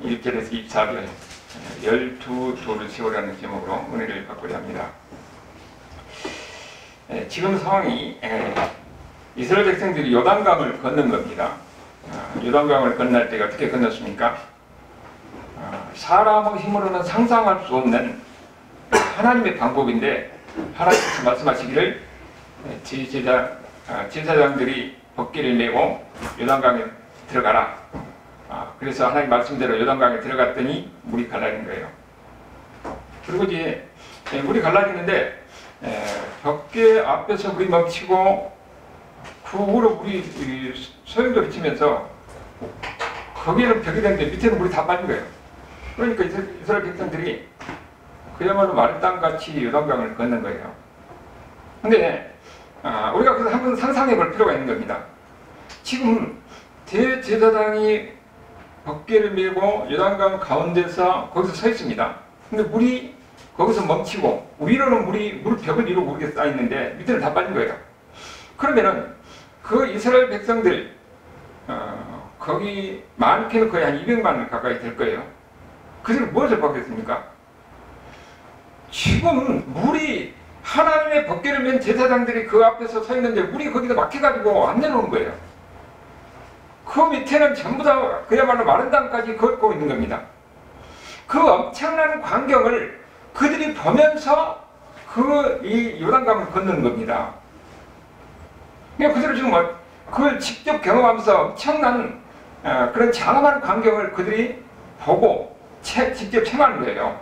1절에서 24절 12돌을 세우라는 제목으로 은혜를 받고자 합니다. 지금 상황이 이스라엘 백성들이 요단강을 건넌 겁니다. 요단강을 건널 때가 어떻게 건넜습니까? 사람의 힘으로는 상상할 수 없는 하나님의 방법인데, 하나님께서 말씀하시기를 제사장들이 법궤를 메고 요단강에 들어가라. 그래서 하나님 말씀대로 요단강에 들어갔더니 물이 갈라진 거예요. 그리고 이제 물이 갈라지는데 법궤 앞에서 물이 멈추고 그 후로 물이 소용돌이 비치면서 거기에는 벽이 되는데 밑에는 물이 다 빠진 거예요. 그러니까 이스라엘 백성들이 그야말로 마른 땅같이 요단강을 건넌 거예요. 근데 우리가 그래서 한번 상상해 볼 필요가 있는 겁니다. 지금 대제사장이 법궤를 메고 요단강 가운데서 거기서 서 있습니다. 근데 물이 거기서 멈추고 위로는 물 벽을 이루고 이렇게 쌓여 있는데 밑에는 다 빠진 거예요. 그러면은 그 이스라엘 백성들 거기 많게는 거의 한 200만 가까이 될 거예요. 그들은 무엇을 받겠습니까? 지금 물이 하나님의 법궤를 맨 제사장들이 그 앞에서 서 있는데 물이 거기다 막혀가지고 안 내려오는 거예요. 그 밑에는 전부 다 그야말로 마른 땅까지 걷고 있는 겁니다. 그 엄청난 광경을 그들이 보면서 이 요단강을 건너는 겁니다. 그러니까 그들은 지금 그걸 직접 경험하면서 엄청난 그런 장엄한 광경을 그들이 보고 직접 체험하는 거예요.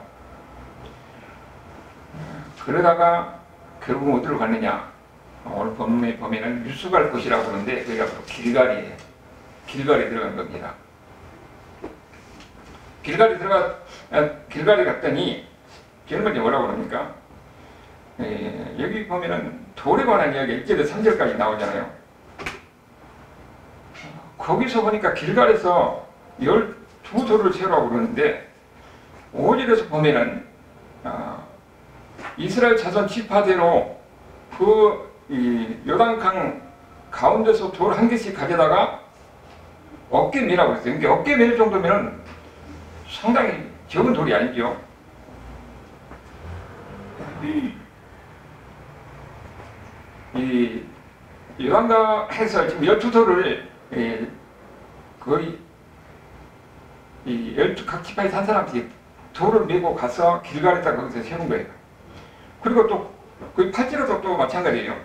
그러다가 결국은 어디로 갔느냐? 오늘 본문에 보면은 유수갈 곳이라고 하는데 거기가 바로 길갈이에 들어간 겁니다. 길갈이 갔더니 결국은 뭐라고 그럽니까? 여기 보면은 돌에 관한 이야기가 1절에서 3절까지 나오잖아요. 거기서 보니까 길갈에서 12돌을 세우라고 그러는데 5절에서 보면은 이스라엘 자손 지파대로 요단강 가운데서 돌 한 개씩 가져다가 어깨 메라고 했어요. 그러니까 어깨 멜 정도면 상당히 적은 돌이 아니죠. 이 요단강에서 지금 12돌을 거의 각 지파에 산 사람들이 돌을 메고 가서 길갈에다 거기서 세운 거예요. 그리고 또 그 8절에도 또 마찬가지예요.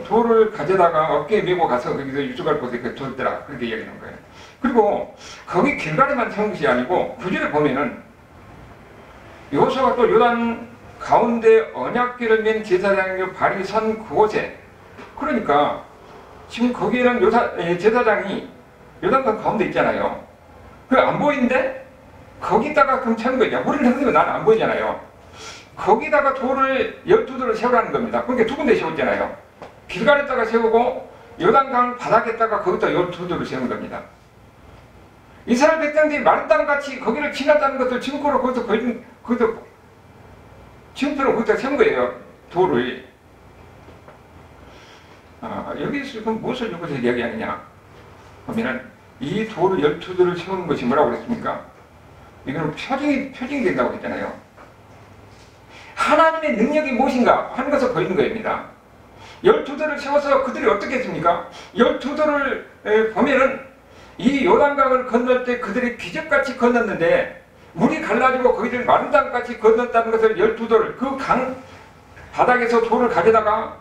돌을 가져다가 어깨에 메고 가서 거기서 유수갈 곳에 그 돌더라, 그렇게 이야기하는 거예요. 그리고 거기 길갈에만 세운 것이 아니고 9절에 보면은 여호수아가 또 요단 가운데 언약궤를 맨 제사장의 발이 선 그곳에, 그러니까 지금 거기에는 제사장이 요단강 가운데 있잖아요. 그 안 보이는데 거기다가 그럼 채는 거죠. 우리는 항상 나는 안 보이잖아요. 거기다가 돌을 12돌을 세우라는 겁니다. 그러니까 두 군데 세웠잖아요. 길갈에다가 세우고 요단강 바닥에다가 거기다 12돌을 세우는 겁니다. 이스라엘 백성들이 마른 땅같이 거기를 지났다는 것을 증거로 거기다 증표로 거기다 세운 거예요. 돌을. 여기서 지금 무엇을 여기서 이야기하느냐 하면은 이 돌을 12돌을 세우는 것이 뭐라고 그랬습니까? 이거는 표징이 된다고 했잖아요. 하나님의 능력이 무엇인가 하는 것을 보이는 겁니다. 12돌을 세워서 그들이 어떻게 했습니까? 12돌을 보면은 이 요단강을 건널 때 그들이 기적같이 건넜는데 물이 갈라지고 거기를 마른 땅같이 건넜다는 것을 12돌을 그 강 바닥에서 돌을 가져다가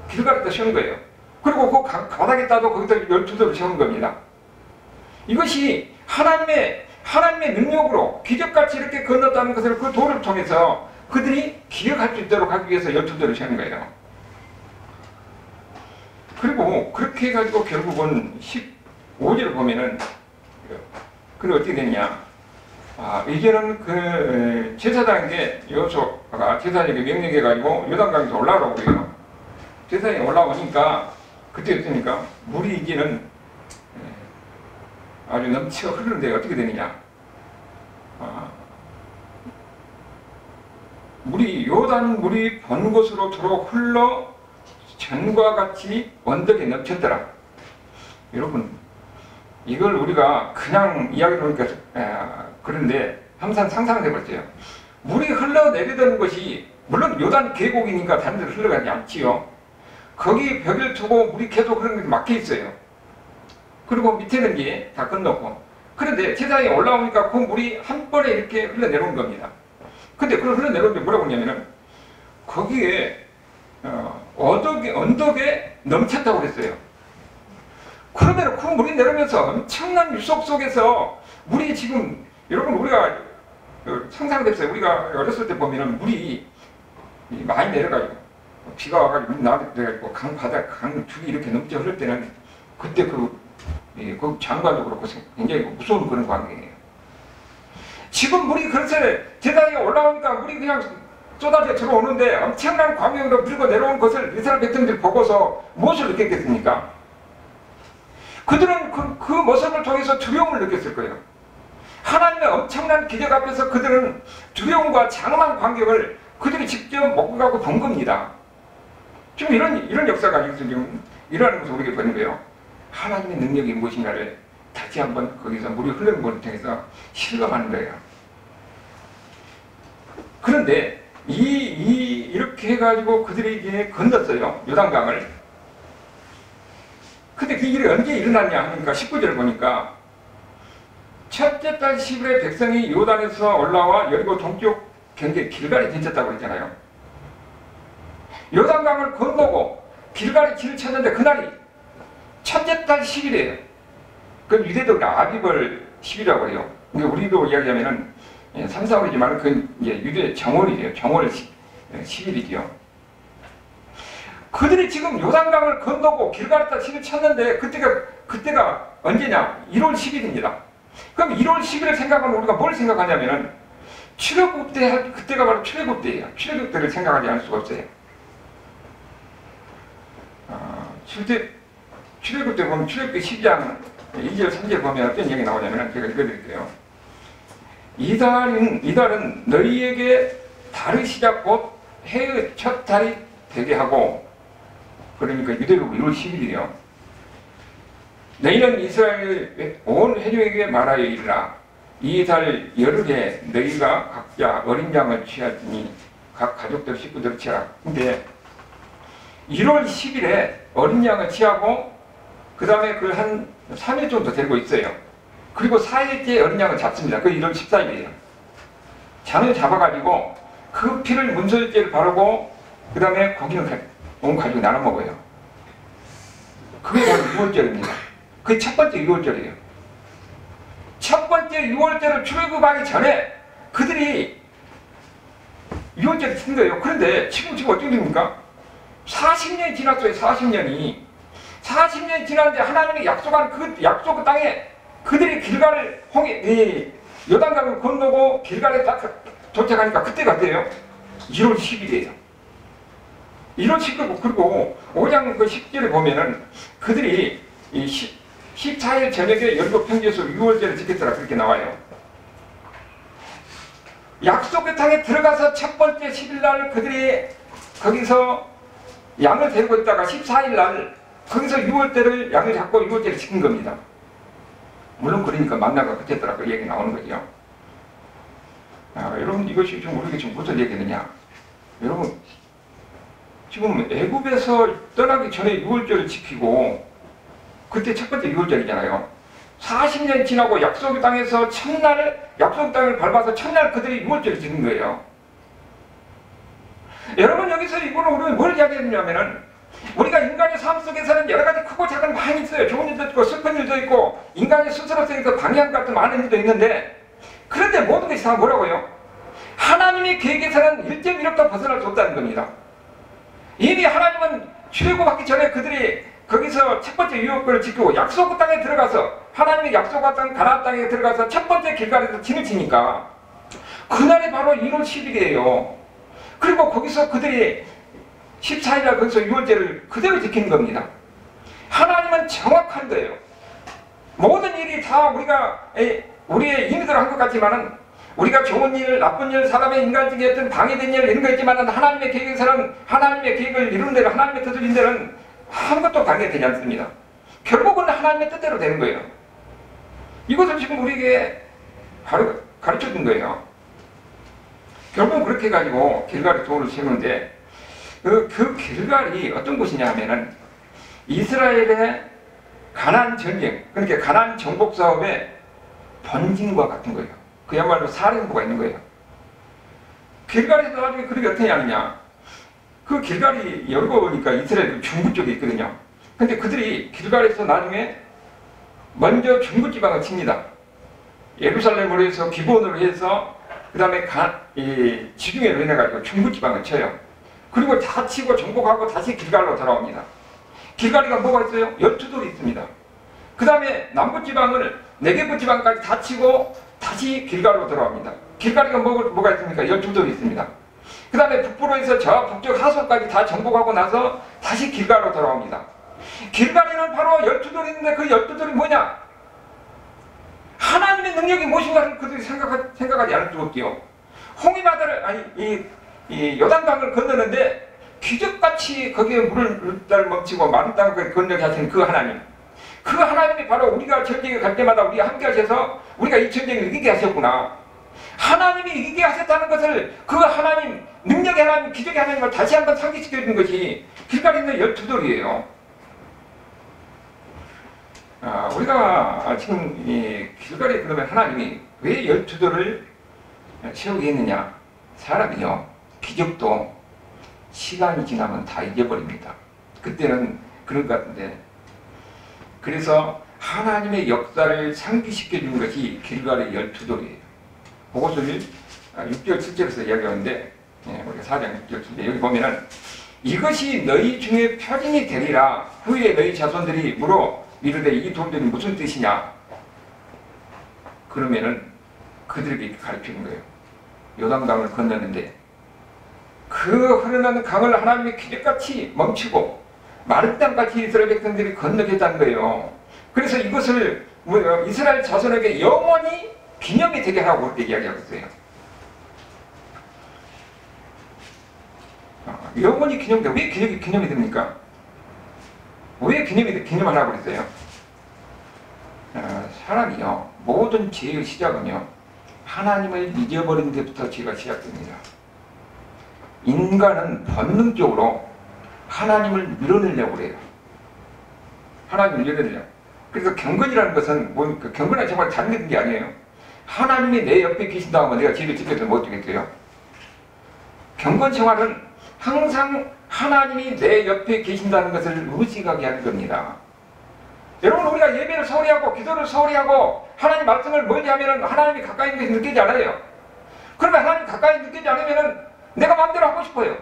길갈에다 세운 거예요. 그리고 그 바닥에다도 거기다 12돌을 세운 겁니다. 이것이 하나님의 능력으로 기적같이 이렇게 건넜다는 것을 그 돌을 통해서 그들이 기억할 수 있도록 하기 위해서 12돌을 세우는 거예요. 그리고 그렇게 해가지고 결국은 15절을 보면은 그게 어떻게 됐냐? 이제는 그 제사장에게 여호수아가 제사장에게 명령해가지고 요단강에서 올라오라고 그래요. 제사장이 올라오니까 그때 어떻습니까? 물이 이제는 아주 넘쳐 흐르는데 어떻게 되느냐? 요단 물이 본 곳으로 도로 흘러 전과 같이 언덕에 넘쳤더라. 여러분, 이걸 우리가 그냥 이야기를 하니까 그런데 항상 상상을 해봤어요. 물이 흘러내리던 것이 물론 요단 계곡이니까 다른 데로 흘러가지 않지요. 거기 벽을 두고 물이 계속 그런 게 막혀 있어요. 그리고 밑에는 게 다 건너고. 그런데 세상에 올라오니까 그 물이 한 번에 이렇게 흘러내려온 겁니다. 근데 그걸 흘러내려오는데 뭐라고 하냐면은 거기에 언덕에 넘쳤다고 그랬어요. 그러면 그 물이 내려오면서 엄청난 유속 속에서 물이 지금 여러분 우리가 상상됐어요. 우리가 어렸을 때 보면은 물이 많이 내려가지고 비가 와가지고 물이 내려가지고 강 줄이 이렇게 넘쳐 흐를 때는 그때 그 장관도 그렇고 굉장히 무서운 그런 광경이에요. 지금 물이 그렇게 제단에 올라오니까 물이 그냥 쏟아져 들어오는데 엄청난 광경으로 밀고 내려온 것을 이스라엘 백성들이 보고서 무엇을 느꼈겠습니까? 그들은 그 모습을 통해서 두려움을 느꼈을 거예요. 하나님의 엄청난 기적 앞에서 그들은 두려움과 장엄한 광경을 그들이 직접 목격하고 본 겁니다. 지금 이런 역사가 지금 일어나는 것을 우리에게 보는 거예요. 하나님의 능력이 무엇인가를 다시 한번 거기서 물이 흐르는 것을 통해서 실감하는 거예요. 그런데 이렇게 해가지고 그들이 이제 건넜어요. 요단강을. 근데 그 일이 언제 일어났냐 하니까 19절을 보니까 첫째 달 10일에 백성이 요단에서 올라와 여리고 동쪽 경계 길갈에 던졌다고 그랬잖아요. 요단강을 건너고 길갈에 길을 쳤는데 그날이 첫째 달 10일이에요. 그럼 유대도 아비벌 10일이라고 해요. 근데 우리도 이야기하면은 3, 4월이지만 그건 이제 유대 정월이에요. 정월 10일이죠. 그들이 지금 요단강을 건너고 길갈에다 길을 쳤는데 그때가 언제냐? 1월 10일입니다. 그럼 1월 10일을 생각하면 우리가 뭘 생각하냐면은 출애굽 때, 그때가 바로 출애굽 때예요. 출애굽 때를 생각하지 않을 수가 없어요. 출애굽 때 보면 출애굽기 12장 2절 3절 보면 어떤 얘기 나오냐면 제가 읽어드릴게요. 이달은 너희에게 달의 시작 곧 해의 첫 달이 되게 하고, 그러니까 유대국 1월 10일이요. 너희는 이스라엘 온 회중에게 말하여 이르라. 이 달 열흘에 너희가 각자 어린 양을 취하더니 각 가족들 식구들 취하라. 근데 1월 10일에 어린 양을 취하고 그 다음에 그 한 3일 정도 되고 있어요. 그리고 4일째 어린 양을 잡습니다. 그 1월 14일이에요. 잔을 잡아가지고 그 피를 문설제를 바르고 그 다음에 고기는 온 가지고 나눠 먹어요. 그게 바로 6월절입니다. 그게 첫 번째 6월절이에요. 첫 번째 6월절을 출애굽하기 전에 그들이 6월절을 친 거예요. 그런데 지금 어떻게 됩니까? 40년이 지났어요. 40년이 지났는데 하나님이 약속한 그 약속 땅에 그들이 길갈을 요단강을 건너고 길갈에 딱 도착하니까 그때가 어때요? 1월 10일이에요. 1월 10일 그리고 5장 그 10절에 보면은 그들이 14일 저녁에 여리고 평지에서 6월절을 지켰더라 그렇게 나와요. 약속의 땅에 들어가서 첫 번째 10일날 그들이 거기서 양을 데리고 있다가 14일날 거기서 6월절을 양을 잡고 6월절을 지킨 겁니다. 물론 그러니까 만나가 그때더라 그 얘기 나오는 거죠. 여러분 이것이 좀 우리에게 지금 무슨 얘기느냐? 여러분 지금 애굽에서 떠나기 전에 6월절을 지키고 그때 첫 번째 6월절이잖아요. 40년 지나고 약속의 땅에서 첫날 약속 땅을 밟아서 첫날 그들이 6월절을 지킨 거예요. 여러분 여기서 이거는 우리가 뭘 이야기했냐면은 우리가 인간의 삶 속에서는 여러 가지 크고 작은 많이 있어요. 좋은 일도 있고 슬픈 일도 있고 인간의 스스로 속에서 방향 같은 많은 일도 있는데 그런데 모든 것이 다 뭐라고요? 하나님의 계획에서는 1.1억도 벗어날 수 없다는 겁니다. 이미 하나님은 출애굽하기 전에 그들이 거기서 첫 번째 유업권을 지키고 약속 땅에 들어가서 하나님의 약속한 땅 가나안 땅에 들어가서 첫 번째 길갈에서 진을 치니까 그날이 바로 1월 10일이에요. 그리고 거기서 그들이 14일날 거기서 6월절을 그대로 지키는 겁니다. 하나님은 정확한 거예요. 모든 일이 다 우리의 임의대로 한 것 같지만은 우리가 좋은 일, 나쁜 일, 사람의 인간적인 어떤 방해된 일 이런 거 있지만은 하나님의 계획에서는 하나님의 계획을 이루는 대로 하나님의 뜻을 이루는 데는 아무것도 방해되지 않습니다. 결국은 하나님의 뜻대로 되는 거예요. 이것을 지금 우리에게 바로 가르쳐 준 거예요. 결국은 그렇게 해가지고 길갈에 돌을 세우는데 그 길갈이 어떤 곳이냐 하면은 이스라엘의 가나안 전쟁, 그러니까 가나안 정복 사업의 본진과 같은 거예요. 그야말로 사령부가 있는 거예요. 길갈에서 나중에 그렇게 어떻게 하느냐. 그 길갈이 열고 보니까 이스라엘 중부 쪽에 있거든요. 근데 그들이 길갈에서 나중에 먼저 중부 지방을 칩니다. 예루살렘으로 해서 기브온으로 해서 그 다음에 지중해로 해가지고 중부 지방을 쳐요. 그리고 다 치고 정복하고 다시 길갈로 돌아옵니다. 길갈이가 뭐가 있어요? 12돌이 있습니다. 그 다음에 남부 지방을 네게부 지방까지 다 치고 다시 길갈로 돌아옵니다. 길갈이가 뭐가 있습니까? 12돌이 있습니다. 그 다음에 북부로 해서 저 북쪽 하솔까지 다 정복하고 나서 다시 길갈로 돌아옵니다. 길갈이는 바로 12돌이 있는데 그 12돌이 뭐냐? 하나님의 능력이 무엇인가를 그들이 생각하지 않을 수 없지요. 홍해바다를, 이 요단강을 건너는데 기적같이 거기에 물을 멈추고 마른 땅을 건너게 하시는 그 하나님. 그 하나님이 바로 우리가 전쟁에 갈 때마다 우리가 함께 하셔서 우리가 이 전쟁을 이기게 하셨구나. 하나님이 이기게 하셨다는 것을 그 하나님, 능력의 하나님, 기적의 하나님을 다시 한번 상기시켜주는 것이 길갈에 있는 12돌이에요. 우리가 지금 이 길갈에 그러면 하나님이 왜 12돌을 세우게 했느냐. 사람이요, 기적도 시간이 지나면 다 잊어버립니다. 그때는 그럴 것 같은데, 그래서 하나님의 역사를 상기시켜 준 것이 길갈의 12돌이에요. 그것을 6절 7절에서 이야기하는데, 우리가 4장 6절 7절 여기 보면은 이것이 너희 중에 표징이 되리라. 후에 너희 자손들이 물어 이르되 이 돌들이 무슨 뜻이냐. 그러면은 그들에게 가르치는 거예요. 요단강을 건너는데 그 흐르는 강을 하나님이 기적같이 멈추고 마른 땅같이 이스라엘 백성들이 건너게 했다는 거예요. 그래서 이것을 이스라엘 자손에게 영원히 기념이 되게 하라고 그렇게 이야기하고 있어요. 영원히 기념돼. 왜 기념이 됩니까? 왜 기념하라고 그랬어요? 사람이요, 모든 죄의 시작은요, 하나님을 잊어버린 데부터 죄가 시작됩니다. 인간은 본능적으로 하나님을 밀어내려고 그래요. 하나님을 밀어내려고. 그래서 경건이라는 것은 경건은 정말 잘못된 게 아니에요. 하나님이 내 옆에 계신다 하면 내가 죄를 지켜도 못 지겠어요? 경건 생활은 항상 하나님이 내 옆에 계신다는 것을 의식하게 하는 겁니다. 여러분, 우리가 예배를 소홀히 하고 기도를 소홀히 하고 하나님 말씀을 멀리 하면은 하나님이 가까이 있는 것이 느끼지 않아요. 그러면 하나님 가까이 느끼지 않으면은 내가 마음대로 하고 싶어요.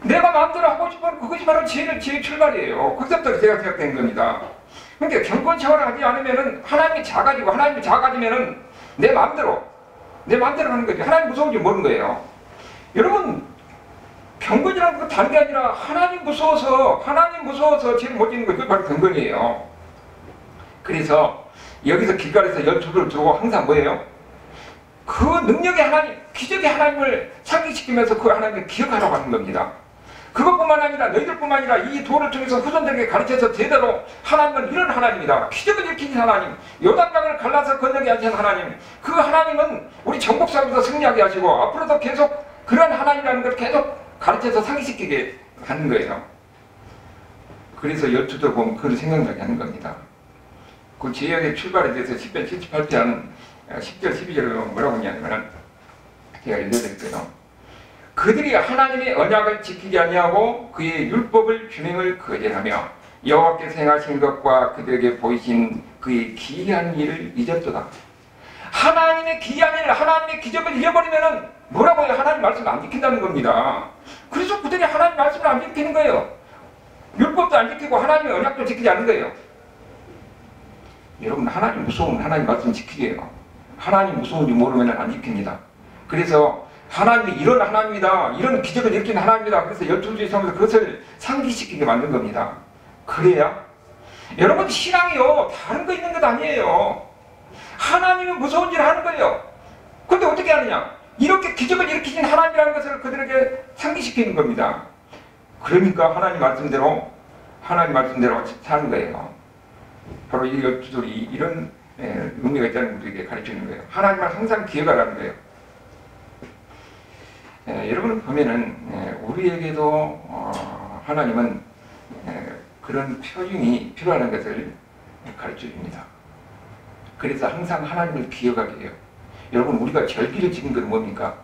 내가 마음대로 하고 싶은 그것이 바로 죄의 출발이에요. 그때부터 제가 시작된 겁니다. 그러니까 경건 생활을 하지 않으면은 하나님이 작아지면은 내 마음대로 하는 거죠. 하나님 무서운지 모르는 거예요. 여러분, 경건이라는 건 다른 게 아니라 하나님 무서워서 죄를 못 짓는 거, 그게 바로 경건이에요. 그래서 여기서 길갈에서 12돌을 두고 항상 뭐예요? 그 능력의 하나님, 기적의 하나님을 상기시키면서 그 하나님을 기억하라고 하는 겁니다. 그것뿐만 아니라 너희들뿐만 아니라 이 돌을 통해서 후손들에게 가르쳐서 제대로 하나님은 이런 하나님이다. 기적을 일으키는 하나님, 요단강을 갈라서 건너게 하신 하나님, 그 하나님은 우리 정복사로서 승리하게 하시고 앞으로도 계속 그런 하나님이라는 걸 계속 가르쳐서 상기시키게 하는 거예요. 그래서 12돌 보면 그걸 생각나게 하는 겁니다. 그 죄악의 출발에 대해서 10편 78편 10절 12절에 뭐라고 하냐면 제가 읽어드릴게요. 그들이 하나님의 언약을 지키지 아니하고 그의 율법을 준행을 거절하며 여호와께서 행하신 것과 그들에게 보이신 그의 기이한 일을 잊었도다. 하나님의 기이한 일, 하나님의 기적을 잃어버리면은 뭐라고 해요? 하나님 말씀을 안 지킨다는 겁니다. 그래서 그들이 하나님 말씀을 안 지키는 거예요. 율법도 안 지키고 하나님의 언약도 지키지 않는 거예요. 여러분, 하나님 무서우면 하나님 말씀 지키게요. 하나님 무서운지 모르면 안 지킵니다. 그래서 하나님이 이런 하나님이다, 이런 기적을 일으키는 하나님이다. 그래서 12주에 서면서 그것을 상기시키게 만든 겁니다. 그래야 여러분, 신앙이요, 다른 거 있는 것 아니에요. 하나님이 무서운 일을 하는 거예요. 근데 어떻게 하느냐? 이렇게 기적을 일으키신 하나님이라는 것을 그들에게 상기시키는 겁니다. 그러니까 하나님 말씀대로 사는 거예요. 바로 이 12돌이 이런 의미가 있다는 우리에게 가르치는 거예요. 하나님은 항상 기억하라는 거예요. 여러분 보면은 우리에게도 하나님은 그런 표징이 필요한 것을 가르쳐 줍니다. 그래서 항상 하나님을 기억하게 해요. 여러분 우리가 절기를 지킨 건 뭡니까?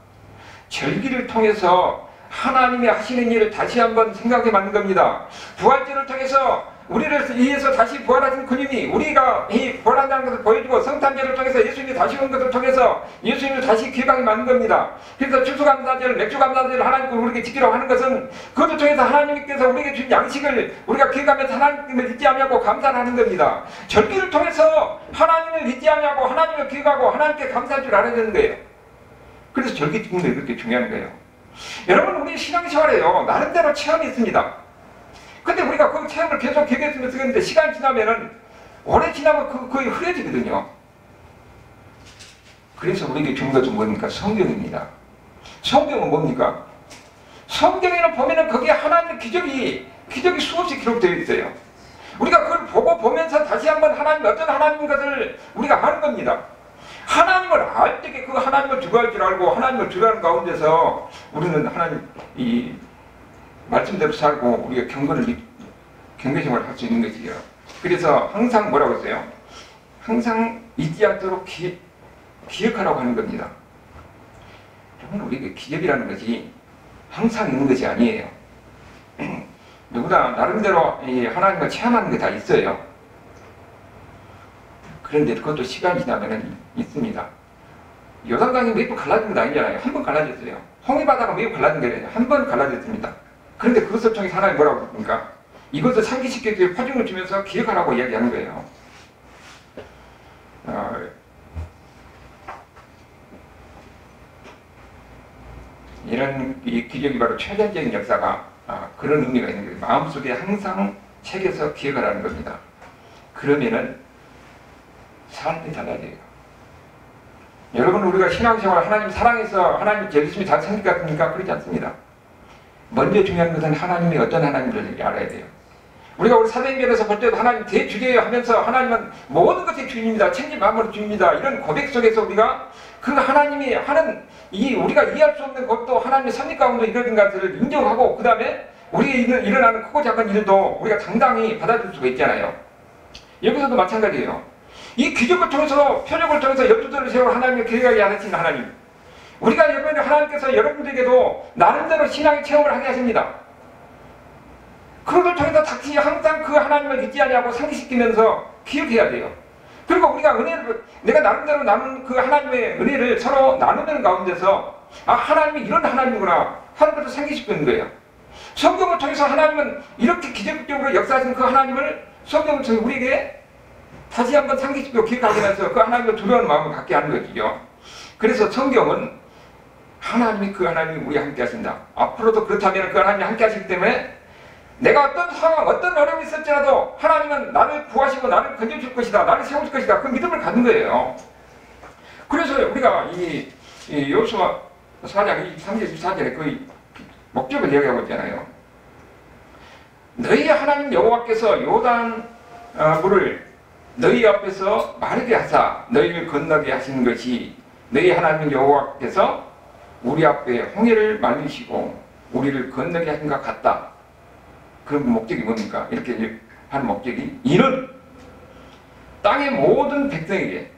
절기를 통해서 하나님이 하시는 일을 다시 한번 생각해 맞는 겁니다. 부활절을 통해서 우리를 위해서 다시 부활하신 그님이 우리가 이 부활한다는 것을 보여주고 성탄절을 통해서 예수님이 다시 온 것을 통해서 예수님을 다시 기억하게 만든 겁니다. 그래서 추수감사절, 맥주감사절을 하나님께 우리에게 지키라고 하는 것은 그것을 통해서 하나님께서 우리에게 준 양식을 우리가 기억하면서 하나님을 잊지 않냐고 감사를 하는 겁니다. 절기를 통해서 하나님을 잊지 않냐고 하나님을 기억하고 하나님께 감사할 줄 알아야 되는 거예요. 그래서 절기 지키는 게 그렇게 중요한 거예요. 여러분 우리 신앙생활에요 나름대로 체험이 있습니다. 근데 우리가 그 체험을 계속 기억했으면 쓰겠는데 시간이 지나면은 오래 지나면 거의 흐려지거든요. 그래서 우리에게 중요한 것은 뭡니까? 성경입니다. 성경은 뭡니까? 성경에는 보면은 거기에 하나님의 기적이 수없이 기록되어 있어요. 우리가 그걸 보고 보면서 다시 한번 하나님 어떤 하나님인 것을 우리가 아는 겁니다. 하나님을 알 때 그 하나님을 두고할 줄 알고 하나님을 두려하는 가운데서 우리는 하나님 이 말씀대로 살고 우리가 경배생활을 할 수 있는 것이요. 그래서 항상 뭐라고 했어요? 항상 잊지 않도록 기억하라고 하는 겁니다. 여러분 우리에게 기적이라는 것이 항상 있는 것이 아니에요. 누구나 나름대로 이 하나님을 체험하는 게 다 있어요. 그런데 그것도 시간이 지나면 있습니다. 요단강이 매번 갈라진 건 아니잖아요. 한 번 갈라졌어요. 홍해바다가 매번 갈라진 게 아니에요. 한 번 갈라졌습니다. 그런데 그것을 통해서 하나님 뭐라고 합니까? 이것을 상기시키기 위해 파중을 주면서 기억하라고 이야기하는 거예요. 이런 이 기적이 바로 최전적인 역사가 그런 의미가 있는 거예요. 마음속에 항상 새겨서 기억하라는 겁니다. 그러면은 삶이 달라져요. 여러분 우리가 신앙생활 하나님 사랑해서 하나님 예수님이 잘 생길 것 같습니까? 그렇지 않습니다. 먼저 중요한 것은 하나님이 어떤 하나님인지 알아야 돼요. 우리가 우리 사도행전에서 볼 때도 하나님 대주제요 하면서 하나님은 모든 것의 주인입니다. 천지 만물의 주인입니다. 이런 고백 속에서 우리가 그 하나님이 하는 이 우리가 이해할 수 없는 것도 하나님의 섭리 가운데 이루어진 것을 인정하고 그 다음에 우리에게 일어나는 크고 작은 일도 우리가 당당히 받아줄 수가 있잖아요. 여기서도 마찬가지예요. 이 기적을 통해서 표적을 통해서 열두들을 세워 하나님을 기억하게 하시는 하나님. 우리가 이번에 하나님께서 여러분들에게도 나름대로 신앙의 체험을 하게 하십니다. 그것을 통해서 다시 항상 그 하나님을 잊지 아니하고 상기시키면서 기억해야 돼요. 그리고 우리가 은혜를 내가 나름대로 나눈 그 하나님의 은혜를 서로 나누는 가운데서 하나님이 이런 하나님이구나 하는 것을 상기시키는 거예요. 성경을 통해서 하나님은 이렇게 기적적으로 역사하신 그 하나님을 성경을 통해 우리에게 다시 한번 상기시키고 기억하게 해서 그 하나님을 두려워하는 마음을 갖게 하는 것이죠. 그래서 성경은 하나님이 그 하나님이 우리와 함께 하신다. 앞으로도 그렇다면 그 하나님이 함께 하시기 때문에 내가 어떤 상황, 어떤 어려움이 있을지라도 하나님은 나를 구하시고 나를 건져줄 것이다. 나를 세워줄 것이다. 그 믿음을 갖는 거예요. 그래서 우리가 이 여호수아 4장 23절 24절에 그 목적을 이야기하고 있잖아요. 너희 하나님 여호와께서 요단 물을 너희 앞에서 마르게 하사 너희를 건너게 하신 것이 너희 하나님 여호와께서 우리 앞에 홍해를 말리시고 우리를 건너게 하신 것 같다. 그런 목적이 뭡니까? 이렇게 하는 목적이 이는 땅의 모든 백성에게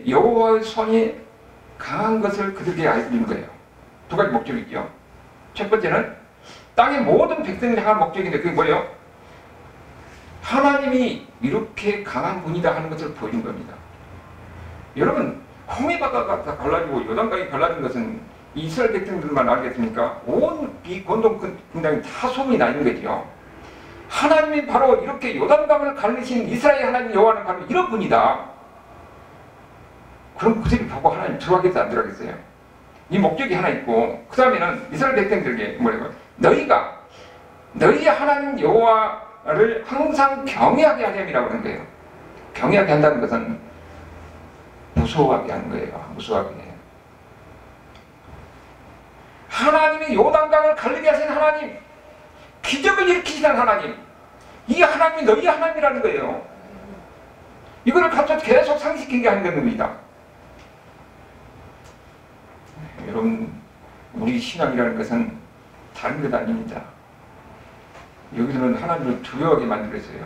여호와의 손이 강한 것을 그들에게 알리는 거예요. 두 가지 목적이 있죠. 첫 번째는 땅의 모든 백성을 향한 목적인데 그게 뭐예요? 하나님이 이렇게 강한 분이다 하는 것을 보여준 겁니다. 여러분 홍해바다가 다 갈라지고 요단강이 갈라진 것은 이스라엘 백성들만 알겠습니까? 온 비곤동 군당이 다 소문이 나 있는 거죠. 하나님이 바로 이렇게 요단강을 갈리신 이스라엘 하나님 여호와는 바로 이런 분이다. 그럼 그들이 보고 하나님 들어가겠어 안 들어가겠어요? 이 목적이 하나 있고 그 다음에는 이스라엘 백성들에게 뭐라고 너희가 너희 하나님 여호와를 항상 경외하게 하렴이라고 하는 거예요. 경외하게 한다는 것은 무서워하게 하는 거예요. 무서워하게. 하나님이 요단강을 갈리게 하신 하나님, 기적을 일으키시는 하나님, 이 하나님이 너희 하나님이라는 거예요. 이거를 갖다 계속 상기시키게 하는 겁니다. 여러분, 우리 신앙이라는 것은 다른 것 아닙니다. 여기서는 하나님을 두려워하게 만들었어요.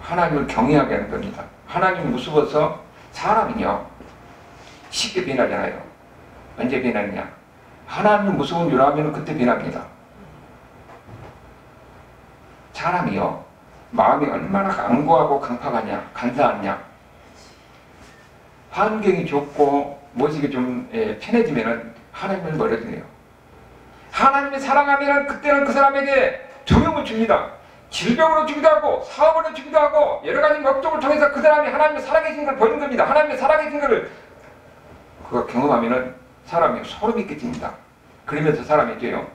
하나님을 경외하게 하는 겁니다. 하나님이 무서워서 사람이요 쉽게 변하잖아요. 언제 변하느냐? 하나님 무서운 줄 알면 그때 변합니다. 사람이요 마음이 얼마나 강고하고 강팍하냐, 간사하냐, 환경이 좋고 모습이 좀 편해지면 하나님을 멀어지네요. 하나님이 사랑하면 그때는 그 사람에게 두려움을 줍니다. 질병으로 주기도 하고 사업으로 주기도 하고 여러 가지 목적을 통해서 그 사람이 하나님의 살아계신 걸 보는 겁니다. 하나님의 살아계신 것을 그거 경험하면 사람이 소름이 끼칩니다. 그러면서 사람이 돼요.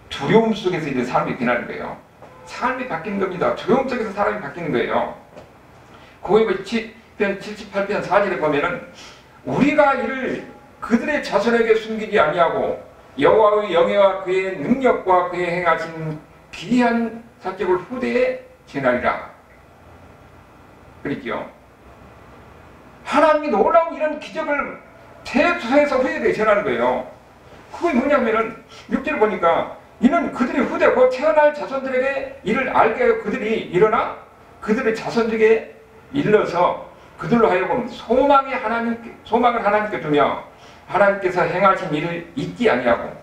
두려움 속에서 이제 사람이 변하는 거예요. 삶이 바뀌는 겁니다. 두려움 속에서 사람이 바뀌는 거예요. 고해부 78편 4절에 보면은 우리가 이를 그들의 자손에게 숨기지 아니하고 여호와의 영예와 그의 능력과 그의 행하신 기이한 사적을 후대에 전하리라 그랬죠. 하나님이 놀라운 이런 기적을 태초에서 후대에 전하는 거예요. 그게 뭐냐면은 6절 보니까 이는 그들의 후대 곧 태어날 자손들에게 이를 알게 하여 그들이 일어나 그들의 자손들에게 일러서 그들로 하여금 소망을 하나님께 두며 하나님께서 행하신 일을 잊지 아니하고.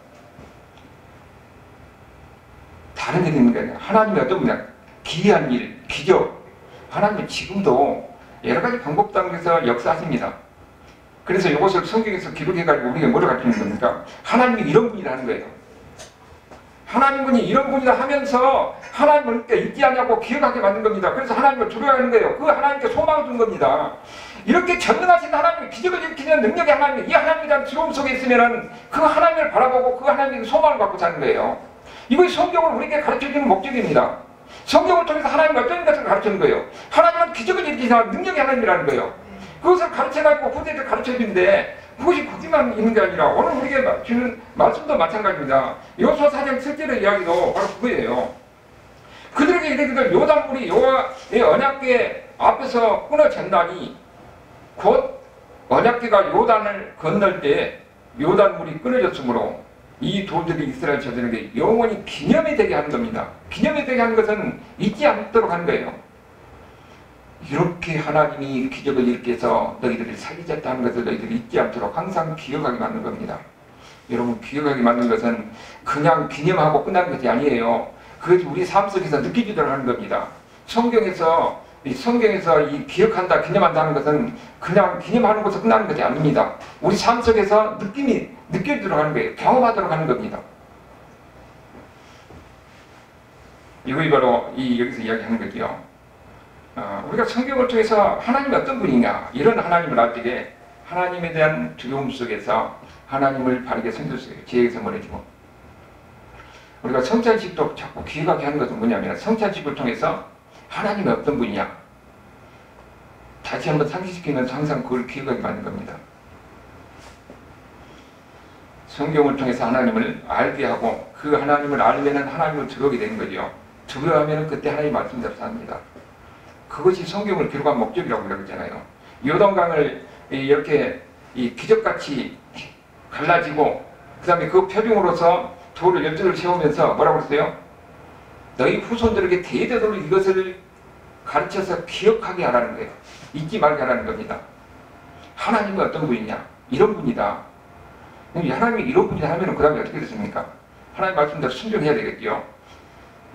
다른 게 있는 거예요. 하나님이 어떤 분이냐? 기이한 일, 기적. 하나님은 지금도 여러 가지 방법 당에서 역사하십니다. 그래서 이것을 성경에서 기록해가지고 우리가 뭐를 가르치는 겁니까? 하나님이 이런 분이라는 거예요. 하나님분이 이런 분이다 하면서 하나님을 잊지 않냐고 기억하게 만든 겁니다. 그래서 하나님을 두려워하는 거예요. 그 하나님께 소망을 둔 겁니다. 이렇게 전능하신 하나님이 기적을 일으키는 능력의 하나님, 이 하나님에 대한 두려움 속에 있으면 그 하나님을 바라보고 그 하나님의 소망을 갖고 사는 거예요. 이것이 성경을 우리에게 가르쳐주는 목적입니다. 성경을 통해서 하나님이 어떤 것을 가르치는 거예요. 하나님은 기적을 일으키는 능력의 하나님이라는 거예요. 그것을 가르쳐가지고 후대들 가르쳐주는데 그것이 거기만 있는 게 아니라 오늘 우리에게 주는 말씀도 마찬가지입니다. 여호수아 4장 7절의 이야기도 바로 그거예요. 그들에게 이르기를 요단물이 여호와의 언약궤 앞에서 끊어졌나니 곧 언약궤가 요단을 건널 때 요단물이 끊어졌으므로 이 돌들이 이스라엘 자손에게 영원히 기념이 되게 하는 겁니다. 기념이 되게 하는 것은 잊지 않도록 하는 거예요. 이렇게 하나님이 기적을 일으켜서 너희들을 살리셨다는 것을 너희들이 잊지 않도록 항상 기억하게 만든 겁니다. 여러분, 기억하게 만든 것은 그냥 기념하고 끝나는 것이 아니에요. 그것이 우리 삶 속에서 느껴지도록 하는 겁니다. 성경에서 이 기억한다, 기념한다 하는 것은 그냥 기념하는 것에서 끝나는 것이 아닙니다. 우리 삶 속에서 느낌이 느껴지도록 하는 거예요. 경험하도록 하는 겁니다. 이것이 바로 여기서 이야기하는 거죠. 우리가 성경을 통해서 하나님이 어떤 분이냐, 이런 하나님을 알 때 하나님에 대한 두려움 속에서 하나님을 바르게 섬겼어요. 지혜에서 멀어지고. 우리가 성찬식도 자꾸 기억하게 하는 것은 뭐냐면 성찬식을 통해서 하나님이 어떤 분이냐 다시 한번 상기시키면서 항상 그걸 기억하게 만든 겁니다. 성경을 통해서 하나님을 알게 하고 그 하나님을 알면 하나님을 두려워하게 되는 거죠. 두려워하면 그때 하나님 말씀대로 삽니다. 그것이 성경을 기록한 목적이라고 그러잖아요. 요단강을 이렇게 기적같이 갈라지고 그 다음에 그 표징으로서 돌을 12돌을 세우면서 뭐라고 그랬어요? 너희 후손들에게 대대로 이것을 가르쳐서 기억하게 하라는 거예요. 잊지 말게 하라는 겁니다. 하나님은 어떤 분이냐? 이런 분이다. 하나님이 이런 분이다 하면 그 다음에 어떻게 됐습니까? 하나님 말씀대로 순종해야 되겠죠.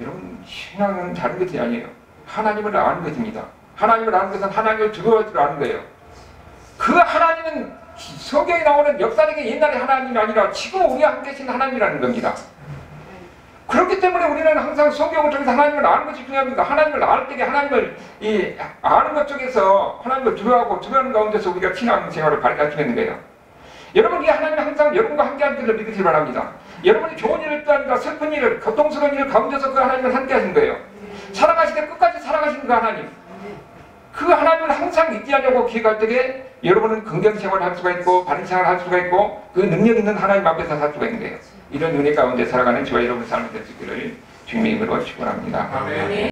여러분, 신앙은 다른 것이 아니에요. 하나님을 아는 것입니다. 하나님을 아는 것은 하나님을 두려워할 줄 아는 거예요. 그 하나님은 성경에 나오는 역사적인 옛날의 하나님이 아니라 지금 우리와 함께 계신 하나님이라는 겁니다. 그렇기 때문에 우리는 항상 성경을 통해서 하나님을 아는 것이 중요합니다. 하나님을 알 때 하나님을 아는 것 쪽에서 하나님을 두려워하고 두려워하는 가운데서 우리가 신앙생활을 발휘할 수 있는 거예요. 여러분, 이 하나님은 항상 여러분과 함께하는 것을 믿으시기 바랍니다. 여러분이 좋은 일을 떠나니까 슬픈 일을, 고통스러운 일을 가운데서 그 하나님을 함께 하신 거예요. 사랑하시되 끝까지 사랑하시는 그 하나님, 그 하나님을 항상 잊지 않으려고 기억할 때에 여러분은 긍정생활을 할 수가 있고 바른 생활을 할 수가 있고 그 능력 있는 하나님 앞에서 살 수가 있는 거예요. 이런 은혜 가운데 살아가는 저와 여러분의 삶이 될 수 있기를 주님의 이름으로 축원합니다. 아멘.